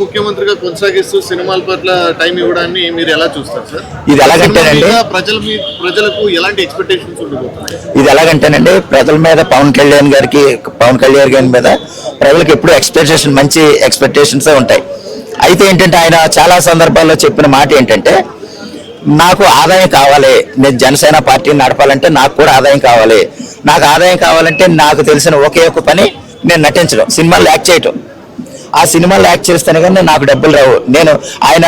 ముఖ్యమంత్రిగా కొనసాగిస్తూ సినిమాల పట్ల టైం ఇవ్వడాన్ని మీరు ఎలా చూస్తారు సార్? ఇది ఎలాగంటేనండి, ప్రజలకు ఎలాంటి ఎక్స్పెక్టేషన్స్ ఉండబోతున్నాయి? ఇది ఎలాగంటేనండి, ప్రజల మీద పవన్ కళ్యాణ్ గారి మీద ప్రజలకు ఎప్పుడు మంచి ఎక్స్పెక్టేషన్స్ ఉంటాయి. అయితే ఏంటంటే ఆయన చాలా సందర్భాల్లో చెప్పిన మాట ఏంటంటే, నాకు ఆదాయం కావాలి, నేను జనసేన పార్టీని నడపాలంటే నాకు కూడా ఆదాయం కావాలి, నాకు ఆదాయం కావాలంటే నాకు తెలిసిన ఒకే ఒక పని నేను నటించడం, సినిమాలు యాక్ట్ చేయటం. ఆ సినిమాలు యాక్ట్ చేస్తేనే కానీ నాకు డబ్బులు రావు. నేను ఆయన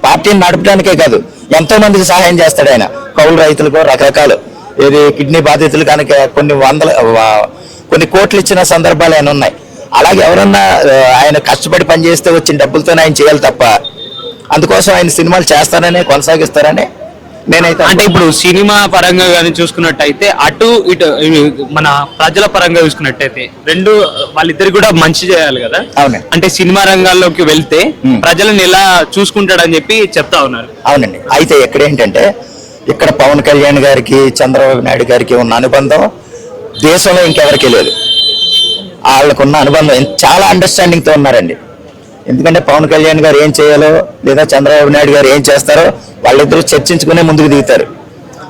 పార్టీని నడపడానికే కాదు, ఎంతో మందికి సహాయం చేస్తాడు ఆయన. కౌలు రైతులకు రకరకాలు, ఇది కిడ్నీ బాధితులు కనుక కొన్ని కోట్లు ఇచ్చిన సందర్భాలు ఆయన ఉన్నాయి. అలాగే ఎవరన్నా ఆయన కష్టపడి పనిచేస్తే వచ్చిన డబ్బులతో ఆయన చేయాలి తప్ప, అందుకోసం ఆయన సినిమాలు చేస్తారని కొనసాగిస్తారని నేనైతే. అంటే ఇప్పుడు సినిమా పరంగా కానీ చూసుకున్నట్టయితే అటు ఇటు మన ప్రజల పరంగా చూసుకున్నట్టయితే రెండు వాళ్ళిద్దరు కూడా మంచి చేయాలి కదా. అవునండి. అంటే సినిమా రంగాల్లోకి వెళ్తే ప్రజలను ఎలా చూసుకుంటాడని చెప్పి చెప్తా ఉన్నారు. అవునండి. అయితే ఇక్కడ ఏంటంటే, ఇక్కడ పవన్ కళ్యాణ్ గారికి చంద్రబాబు నాయుడు గారికి ఉన్న అనుబంధం దేశంలో ఇంకెవరికి లేదు. వాళ్ళకున్న అనుబంధం చాలా అండర్స్టాండింగ్ తో ఉన్నారండి. ఎందుకంటే పవన్ కళ్యాణ్ గారు ఏం చేయాలో లేదా చంద్రబాబు నాయుడు గారు ఏం చేస్తారో వాళ్ళిద్దరూ చర్చించుకునే ముందుకు దిగుతారు.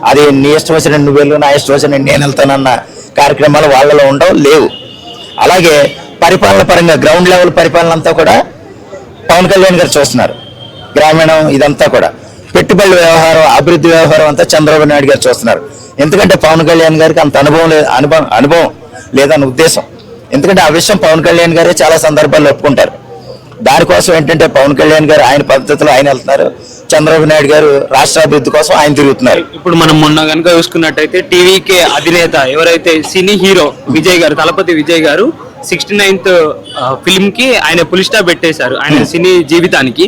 అది నీ ఇష్టం వచ్చిన నువ్వు వెళ్ళు, నా ఇష్టం వచ్చిన నేను వెళ్తానన్న కార్యక్రమాలు వాళ్ళలో లేవు. అలాగే పరిపాలన పరంగా గ్రౌండ్ లెవెల్ పరిపాలన అంతా కూడా పవన్ కళ్యాణ్ గారు చూస్తున్నారు. గ్రామీణం ఇదంతా కూడా పెట్టుబడుల వ్యవహారం, అభివృద్ధి వ్యవహారం అంతా చంద్రబాబు నాయుడు గారు చూస్తున్నారు. ఎందుకంటే పవన్ కళ్యాణ్ గారికి అంత అనుభవం లేదన్న ఉద్దేశం. ఎందుకంటే ఆ విషయం పవన్ కళ్యాణ్ గారే చాలా సందర్భాల్లో ఒప్పుకుంటారు. దానికోసం ఏంటంటే పవన్ కళ్యాణ్ గారు ఆయన పద్ధతిలో ఆయన వెళ్తున్నారు, చంద్రబాబు నాయుడు గారు రాష్ట్ర అభివృద్ధి కోసం ఆయన తిరుగుతున్నారు. ఇప్పుడు మనం మొన్న కనుక చూసుకున్నట్టయితే టీవీకే అధినేత ఎవరైతే సినీ హీరో విజయ్ గారు, తలపతి విజయ్ గారు 69th ఫిల్మ్ కి ఆయన పులి స్టాప్ పెట్టేశారు. ఆయన సినీ జీవితానికి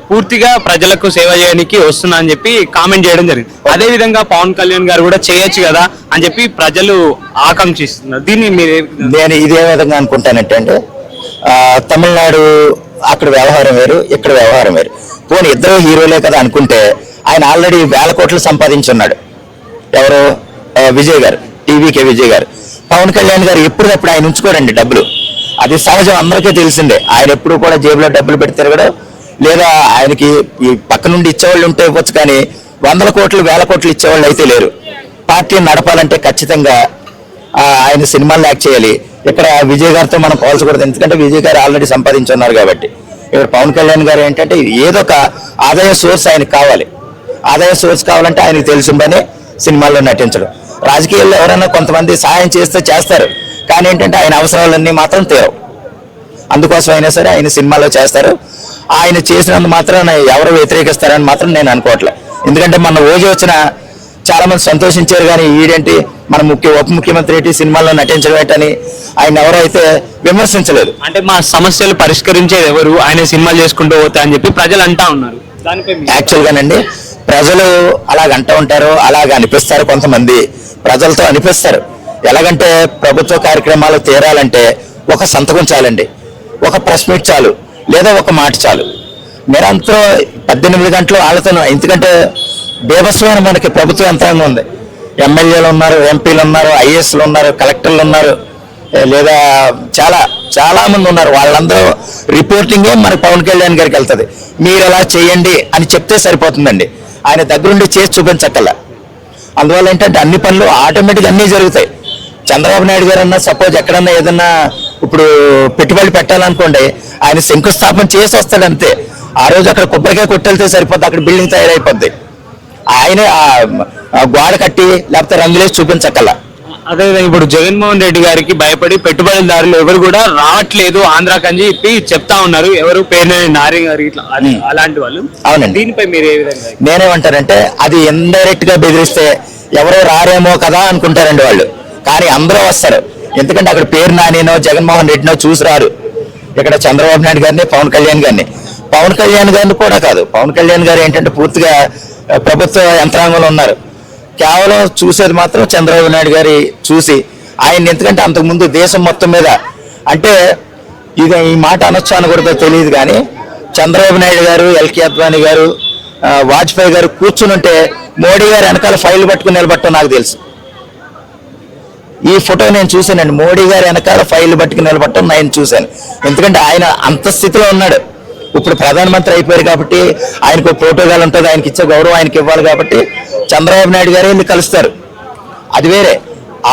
పూర్తిగా ప్రజలకు సేవ చేయడానికి వస్తున్నా అని చెప్పి కామెంట్ చేయడం జరిగింది. అదే విధంగా పవన్ కళ్యాణ్ గారు కూడా చేయొచ్చు కదా అని చెప్పి ప్రజలు ఆకాంక్షిస్తున్నారు. దీన్ని నేను ఇదే విధంగా అనుకుంటానంటే అండి, తమిళనాడు అక్కడ వ్యవహారం వేరు, ఇక్కడ వ్యవహారం వేరు. పోనీ ఇద్దరు హీరోలే కదా అనుకుంటే, ఆయన ఆల్రెడీ 1000 కోట్లు సంపాదించున్నాడు. ఎవరు? విజయ్ గారు, టీవీకే విజయ్ గారు. పవన్ కళ్యాణ్ గారు ఎప్పుడప్పుడు ఆయన ఉంచుకోరండి డబ్బులు, అది సహజం, అందరికీ తెలిసిందే. ఆయన ఎప్పుడు కూడా జేబులో డబ్బులు పెట్టి తిరగడం, లేదా ఆయనకి ఈ పక్క నుండి ఇచ్చేవాళ్ళు ఉంటే ఇవ్వచ్చు, కానీ 100 కోట్లు 1000 కోట్లు ఇచ్చేవాళ్ళు అయితే లేరు. పార్టీని నడపాలంటే ఖచ్చితంగా ఆయన సినిమాలు యాక్ట్ చేయాలి. ఇక్కడ విజయ్ గారితో మనం పోల్చకూడదు, ఎందుకంటే విజయ్ గారు ఆల్రెడీ సంపాదించున్నారు కాబట్టి. ఇక్కడ పవన్ కళ్యాణ్ గారు ఏంటంటే ఏదో ఒక ఆదాయ సోర్స్ ఆయనకు కావాలి. ఆదాయ సోర్స్ కావాలంటే ఆయనకు తెలిసిందని సినిమాల్లో నటించడం. రాజకీయాల్లో ఎవరైనా కొంతమంది సహాయం చేస్తే చేస్తారు, కానీ ఏంటంటే ఆయన అవసరాలన్నీ మాత్రం తీరవు. అందుకోసం అయినా సరే ఆయన సినిమాలో చేస్తారు. ఆయన చేసినందుకు మాత్రం ఎవరు వ్యతిరేకిస్తారని మాత్రం నేను అనుకోవట్లేదు. ఎందుకంటే మన ఓజీ వచ్చిన చాలా మంది సంతోషించారు, కానీ ఈడేంటి మన ఉప ముఖ్యమంత్రి ఏంటి సినిమాల్లో నటించడం ఏంటని ఆయన ఎవరైతే విమర్శించలేదు. అంటే మా సమస్యలు పరిష్కరించేది ఎవరు, ఆయన సినిమాలు చేసుకుంటూ పోతా అని చెప్పి ప్రజలు అంటా ఉన్నారు. యాక్చువల్ గానండి, ప్రజలు అలాగంటూ ఉంటారు, అలాగ అనిపిస్తారు. కొంతమంది ప్రజలతో అనిపిస్తారు. ఎలాగంటే ప్రభుత్వ కార్యక్రమాలు తీరాలంటే ఒక సంతకం చాలండి, ఒక ప్రెస్ మీట్ చాలు, లేదా ఒక మాట చాలు. నిరంతరం 18 గంటలు వాళ్ళతో, ఎందుకంటే బేభత్సమైన మనకి ప్రభుత్వ యంత్రాంగం ఉంది. ఎమ్మెల్యేలు ఉన్నారు, ఎంపీలు ఉన్నారు, ఐఏఎస్లు ఉన్నారు, కలెక్టర్లు ఉన్నారు, లేదా చాలా మంది ఉన్నారు. వాళ్ళందరూ రిపోర్టింగే మనకు పవన్ కళ్యాణ్ గారికి వెళ్తుంది. మీరు ఎలా చేయండి అని చెప్తే సరిపోతుందండి, ఆయన దగ్గరుండి చేసి చూపించక్కల్లా. అందువల్ల ఏంటంటే అన్ని పనులు ఆటోమేటిక్గా అన్నీ జరుగుతాయి. చంద్రబాబు నాయుడు గారు అన్నా సపోజ్ ఎక్కడన్నా ఏదన్నా ఇప్పుడు పెట్టుబడి పెట్టాలనుకోండి, ఆయన శంకుస్థాపన చేసి వస్తాడు అంతే. ఆ రోజు అక్కడ కొబ్బరికాయ కొట్టెళ్తే సరిపోద్ది, అక్కడ బిల్డింగ్ తయారైపోద్ది. ఆయనే గోడ కట్టి లేకపోతే రంగులేసి చూపించక్కల్లా. అదేవిధంగా ఇప్పుడు జగన్మోహన్ రెడ్డి గారికి భయపడి పెట్టుబడిదారులు ఎవరు కూడా రావట్లేదు ఆంధ్రాకి అని చెప్పి చెప్తా ఉన్నారు. ఎవరు పేరుని నారి గారు ఇట్లా అలాంటి వాళ్ళు. అవునండి. దీనిపై మీరు ఏ విధంగా? నేనేమంటారంటే, అది ఇండైరెక్ట్ గా బెదిరిస్తే ఎవరో రారేమో కదా అనుకుంటారండి వాళ్ళు, కానీ అందరూ వస్తారు. ఎందుకంటే అక్కడ పేరు నానినో జగన్మోహన్ రెడ్డినో చూసి రారు. ఇక్కడ చంద్రబాబు నాయుడు గారిని, పవన్ కళ్యాణ్ గారిని. పవన్ కళ్యాణ్ గారిని కూడా కాదు, పవన్ కళ్యాణ్ గారు ఏంటంటే పూర్తిగా ప్రభుత్వ యంత్రాంగంలో ఉన్నారు. కేవలం చూసేది మాత్రం చంద్రబాబు నాయుడు గారి చూసి ఆయన. ఎందుకంటే అంతకుముందు దేశం మొత్తం మీద, అంటే ఇది ఈ మాట అనొచ్చు అనకూడదో తెలియదు, కానీ చంద్రబాబు నాయుడు గారు, ఎల్కే అద్వానీ గారు, వాజ్పేయి గారు కూర్చుని ఉంటే మోడీ గారు వెనకాల ఫైల్ పట్టుకుని నిలబట్టడం నాకు తెలుసు. ఈ ఫోటో నేను చూశానండి, మోడీ గారు వెనకాల ఫైల్ పట్టుకుని నిలబట్టడం నేను చూశాను. ఎందుకంటే ఆయన అంత స్థితిలో ఉన్నాడు. ఇప్పుడు ప్రధానమంత్రి అయిపోయారు కాబట్టి ఆయనకు ప్రోటోకాల్ ఉంటుంది, ఆయనకి ఇచ్చే గౌరవం ఆయనకి ఇవ్వాలి కాబట్టి చంద్రబాబు నాయుడు గారే వెళ్ళి కలుస్తారు, అది వేరే.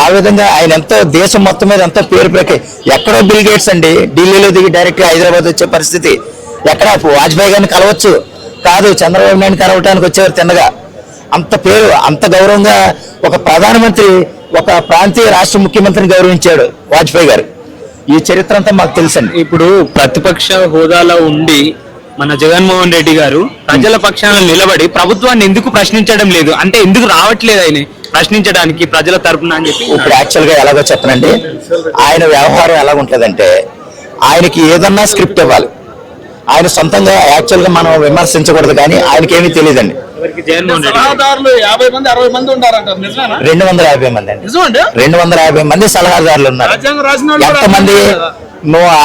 ఆ విధంగా ఆయన ఎంతో దేశం మొత్తం మీద ఎంతో పేరు ఎక్కడో బిల్ గేట్స్ అండి ఢిల్లీలో దిగి డైరెక్ట్ హైదరాబాద్ వచ్చే పరిస్థితి. ఎక్కడ వాజ్పేయి గారిని కలవచ్చు, కాదు చంద్రబాబు నాయుడు కలవటానికి వచ్చేవారు తిన్నగా. అంత పేరు అంత గౌరవంగా ఒక ప్రధానమంత్రి ఒక ప్రాంతీయ రాష్ట్ర ముఖ్యమంత్రిని గౌరవించాడు వాజ్పేయి గారు. ఈ చరిత్ర అంతా మాకు తెలుసండి. ఇప్పుడు ప్రతిపక్ష హోదాలో ఉండి మన జగన్మోహన్ రెడ్డి గారు ప్రజల పక్షాన నిలబడి ప్రభుత్వాన్ని ఎందుకు ప్రశ్నించడం లేదు, అంటే ఎందుకు రావట్లేదు ఆయన ప్రశ్నించడానికి ప్రజల తరపున అని చెప్పి. ఇప్పుడు యాక్చువల్ గా ఎలాగో చెప్పనండి, ఆయన వ్యవహారం ఎలాగుంటదంటే ఆయనకి ఏదన్నా స్క్రిప్ట్ ఇవ్వాలి. ఆయన సొంతంగా యాక్చువల్ గా మనం విమర్శించకూడదు, కానీ ఆయనకి ఏమీ తెలియదండి. 250 మంది ఉంటారంటారు, 250 మంది అండి, 250 మంది సలహాదారులు ఉన్నారు. ఎంతమంది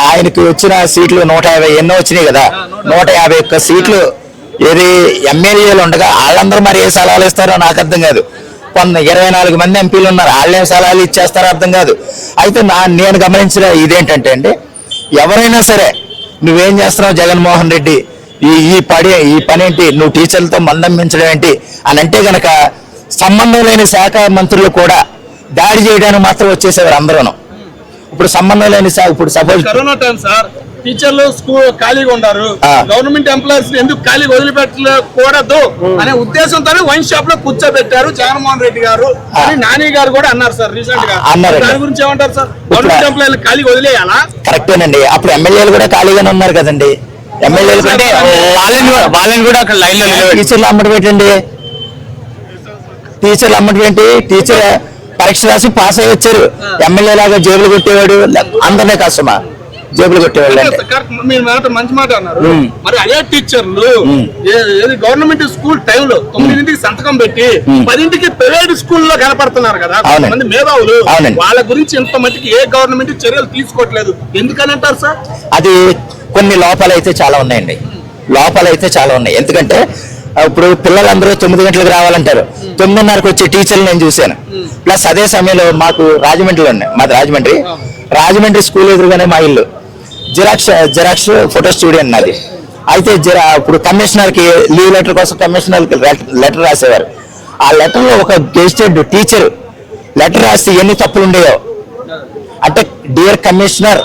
ఆయనకి వచ్చిన సీట్లు 150 ఎన్నో వచ్చినాయి కదా, 151 సీట్లు ఏది ఎమ్మెల్యేలు ఉండగా వాళ్ళందరూ మరి ఏ సలహాలు ఇస్తారో నాకు అర్థం కాదు. 24 మంది ఎంపీలు ఉన్నారు, వాళ్ళేం సలహాలు ఇచ్చేస్తారో అర్థం కాదు. అయితే నేను గమనించిన ఇదేంటంటే అండి, ఎవరైనా సరే నువ్వేం చేస్తున్నావు జగన్మోహన్ రెడ్డి, ఈ పని ఏంటి, నువ్వు టీచర్లతో మందమించడం ఏంటి అని అంటే గనక సంబంధం లేని శాఖ మంత్రులు కూడా దాడి చేయడానికి మాత్రం వచ్చేసేవారు అందరూ. ఇప్పుడు సంబంధం లేని ఇప్పుడు సపోజ్ కరోనా టైం సార్, టీచర్లు స్కూల్ ఖాళీగా ఉన్నారు, గవర్నమెంట్ ఎంప్లాయీస్ ఎందుకు ఖాళీగా వదిలిపెట్టకూడదు అనే ఉద్దేశంతోనే వైన్ షాప్ లో కూర్చోబెట్టారు జగన్మోహన్ రెడ్డి గారు అని నాని గారు కూడా అన్నారు సార్ రీసెంట్ గా. దాని గురించి ఏమంటారు సార్? గవర్నమెంట్ ఎంప్లాయీలు ఖాళీగా వదిలేయాలా? కరెక్టేనండి. అప్పుడు ఎమ్మెల్యేలు కూడా ఖాళీగానే ఉన్నారు కదండి. ఎమ్మెల్యేలు కంటే వాళ్ళని కూడా అక్కడ లైన్ లో టీచర్లు అమ్మటం ఏంటండి, టీచర్లు అమ్మటం ఏంటి? టీచర్ పరీక్ష రాసి పాస్ అయ్యి వచ్చారు, ఎమ్మెల్యే లాగా జేబులు కొట్టేవాడు అందరినీ కష్టమా జేబులు కొట్టేవాళ్ళు అంటే. మీరు మంచి మాట అన్నారు. మరి అదే టీచర్లు గవర్నమెంట్ స్కూల్ టైంలో 9ంటికి సంతకం పెట్టి 10ంటికి ప్రైవేట్ స్కూల్లో కనపడుతున్నారు కదా కొంతమంది మేధావులు, వాళ్ళ గురించి ఇంత మట్టికి ఏ గవర్నమెంట్ చర్యలు తీసుకోవట్లేదు ఎందుకని అంటారు సార్? అది కొన్ని లోపాలు అయితే చాలా ఉన్నాయండి, లోపాలు అయితే చాలా ఉన్నాయి. ఎందుకంటే ఇప్పుడు పిల్లలందరూ 9 గంటలకు రావాలంటారు, 9:30కి వచ్చే టీచర్లు నేను చూశాను. ప్లస్ అదే సమయంలో మాకు రాజమండ్రిలో ఉన్నాయి, మాది రాజమండ్రి స్కూల్ ఎదురుగానే మా ఇల్లు. జిరాక్స్ ఫోటో స్టూడియో నాది. అయితే ఇప్పుడు కమిషనర్కి లీవ్ లెటర్ కోసం కమిషనర్కి లెటర్ రాసేవారు. ఆ లెటర్లో ఒక గెజిటెడ్ టీచర్ లెటర్ రాస్తే ఎన్ని తప్పులు ఉండేవో. అంటే డియర్ కమిషనర్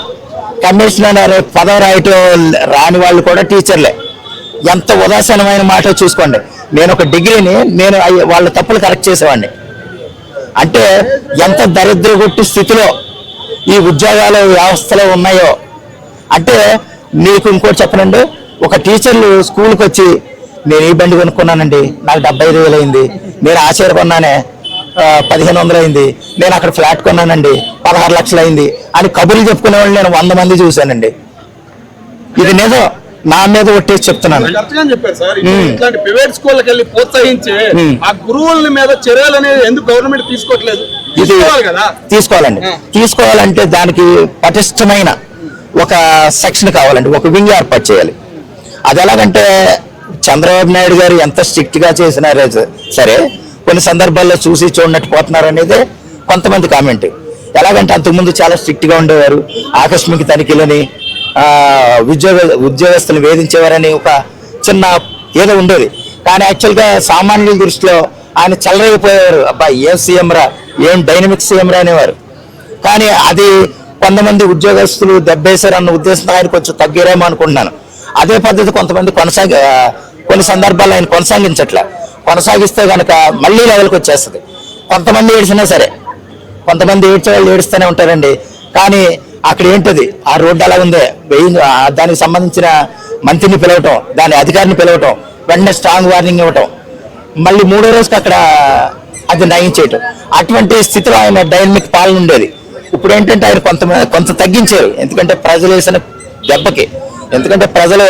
అనే పదం రాయటం రాని వాళ్ళు కూడా టీచర్లే. ఎంత ఉదాసీనమైన మాట చూసుకోండి. నేను ఒక డిగ్రీని వాళ్ళ తప్పులు కరెక్ట్ చేసేవాడిని. అంటే ఎంత దరిద్రగొట్టి స్థితిలో ఈ ఉద్యోగాల వ్యవస్థలో ఉన్నాయో. అంటే నీకు ఇంకోటి చెప్పనండి, ఒక టీచర్లు స్కూల్కి వచ్చి నేను ఈ బండి కొనుక్కున్నానండి, నాకు 75,000 అయింది, నేను ఆశ్చర్యపడినానే 1,500 అయింది, నేను అక్కడ ఫ్లాట్ కొన్నానండి 16 లక్షలు అయింది అని కబుర్లు చెప్పుకునే వాళ్ళు నేను 100 మంది చూశానండి. ఇది నిజం, నా మీద ఒట్టేసి చెప్తున్నాను. చెప్పారు సార్, ఇట్లాంటి ప్రైవేట్ స్కూల్కి వెళ్ళి ప్రోత్సహించే ఆ గురువుల మీద చర్యలు అనేది ఎందుకు గవర్నమెంట్ తీసుకోవట్లేదు? తీసుకోవాలండి. తీసుకోవాలంటే దానికి పటిష్టమైన ఒక సెక్షన్ కావాలండి, ఒక వింగ్ ఏర్పాటు చేయాలి. అది ఎలాగంటే చంద్రబాబు నాయుడు గారు ఎంత స్ట్రిక్ట్ గా చేసినారే సరే కొన్ని సందర్భాల్లో చూసి చూడనట్టు పోతున్నారు అనేది కొంతమంది కామెంట్. ఎలాగంటే అంతకుముందు చాలా స్ట్రిక్ట్ గా ఉండేవారు, ఆకస్మిక తనిఖీలని ఉద్యోగస్తులు వేధించేవారని ఒక చిన్న ఏదో ఉండేది. కానీ యాక్చువల్గా సామాన్యుల దృష్టిలో ఆయన చెలరైపోయేవారు. అబ్బా ఏం సీఎం రా, ఏం డైనమిక్ సీఎం రా అనేవారు. కానీ అది కొంతమంది ఉద్యోగస్తులు దెబ్బేశారు అన్న ఉద్దేశంతో ఆయన కొంచెం తగ్గారేమో అనుకుంటున్నాను. అదే పద్ధతి కొంతమంది కొన్ని సందర్భాల్లో ఆయన కొనసాగిస్తే కనుక మళ్ళీ లెవెల్కి వచ్చేస్తుంది. కొంతమంది ఏడ్చినా సరే, కొంతమంది ఏడ్చే వాళ్ళు ఏడుస్తూనే ఉంటారండి. కానీ అక్కడ ఏంటది, ఆ రోడ్డు అలా ఉందే, దానికి సంబంధించిన మంత్రిని పిలవటం, దాని అధికారిని పిలవటం, వెంటనే స్ట్రాంగ్ వార్నింగ్ ఇవ్వటం, మళ్ళీ 3వ రోజుకి అక్కడ అది నయం చేయటం. అటువంటి స్థితిలో ఆయన డైనమిక్ పాలన ఉండేది. ఇప్పుడు ఏంటంటే ఆయన కొంత తగ్గించారు, ఎందుకంటే ప్రజలు వేసిన దెబ్బకి. ఎందుకంటే ప్రజలు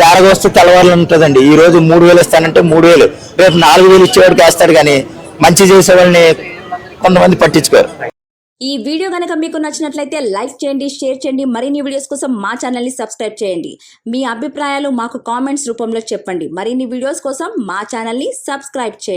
తేరగొస్తే తెల్లవారులు ఉంటుందండి. ఈ రోజు 3,000 ఇస్తానంటే 3,000, రేపు 4,000 ఇచ్చేవాడికి వేస్తాడు. కానీ మంచి చేసేవాళ్ళని కొంతమంది పట్టించుకోరు. ఈ వీడియో కనుక మీకు నచ్చినట్లయితే లైక్ చేయండి, షేర్ చేయండి. మరిన్ని వీడియోస్ కోసం మా ఛానల్ని సబ్స్క్రైబ్ చేయండి. మీ అభిప్రాయాలు మాకు కామెంట్స్ రూపంలో చెప్పండి. మరిన్ని వీడియోస్ కోసం మా ఛానల్ని సబ్స్క్రైబ్ చేయండి.